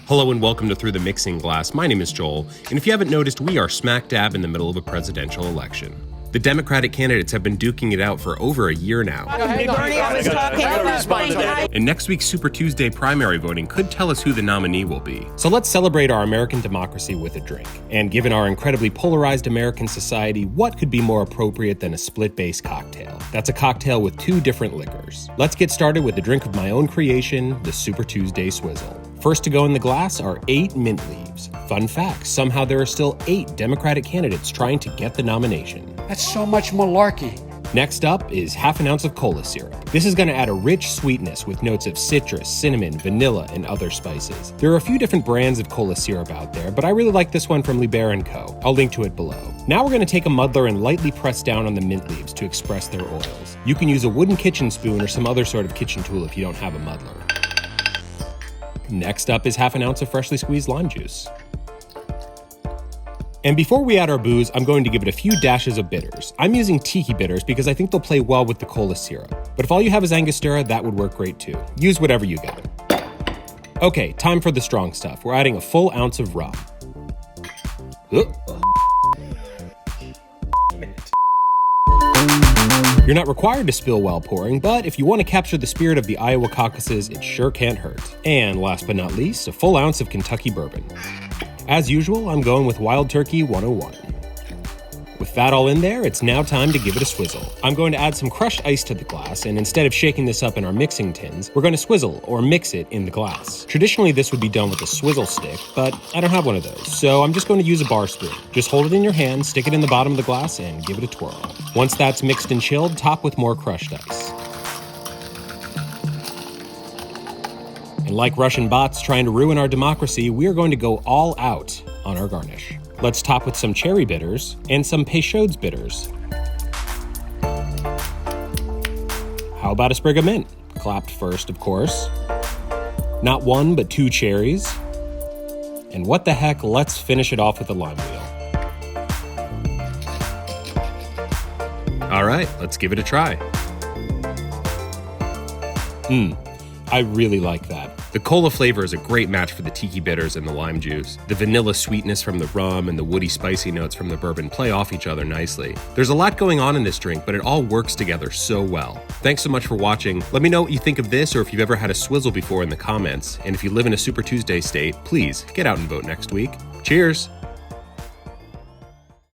Hello and welcome to Through the Mixing Glass. My name is Joel, and if you haven't noticed, we are smack dab in the middle of a presidential election. The Democratic candidates have been duking it out for over a year now. And next week's Super Tuesday primary voting could tell us who the nominee will be. So let's celebrate our American democracy with a drink. And given our incredibly polarized American society, what could be more appropriate than a split-base cocktail? That's a cocktail with two different liquors. Let's get started with a drink of my own creation, the Super Tuesday Swizzle. First to go in the glass are 8 mint leaves. Fun fact, somehow there are still 8 Democratic candidates trying to get the nomination. That's so much malarkey. Next up is half an ounce of cola syrup. This is going to add a rich sweetness with notes of citrus, cinnamon, vanilla, and other spices. There are a few different brands of cola syrup out there, but I really like this one from Bourbon & Co. I'll link to it below. Now we're going to take a muddler and lightly press down on the mint leaves to express their oils. You can use a wooden kitchen spoon or some other sort of kitchen tool if you don't have a muddler. Next up is half an ounce of freshly squeezed lime juice. And before we add our booze, I'm going to give it a few dashes of bitters. I'm using tiki bitters because I think they'll play well with the cola syrup. But if all you have is Angostura, that would work great too. Use whatever you got. Okay, time for the strong stuff. We're adding a full ounce of rum. You're not required to spill while pouring, but if you want to capture the spirit of the Iowa caucuses, it sure can't hurt. And last but not least, a full ounce of Kentucky bourbon. As usual, I'm going with Wild Turkey 101. With that all in there, it's now time to give it a swizzle. I'm going to add some crushed ice to the glass, and instead of shaking this up in our mixing tins, we're going to swizzle or mix it in the glass. Traditionally, this would be done with a swizzle stick, but I don't have one of those, so I'm just going to use a bar spoon. Just hold it in your hand, stick it in the bottom of the glass, and give it a twirl. Once that's mixed and chilled, top with more crushed ice. And like Russian bots trying to ruin our democracy, we are going to go all out on our garnish. Let's top with some cherry bitters and some Peychaud's bitters. How about a sprig of mint? Clapped first, of course. Not 1, but 2 cherries. And what the heck, let's finish it off with a lime wheel. All right, let's give it a try. I really like that. The cola flavor is a great match for the tiki bitters and the lime juice. The vanilla sweetness from the rum and the woody spicy notes from the bourbon play off each other nicely. There's a lot going on in this drink, but it all works together so well. Thanks so much for watching. Let me know what you think of this or if you've ever had a swizzle before in the comments. And if you live in a Super Tuesday state, please get out and vote next week. Cheers!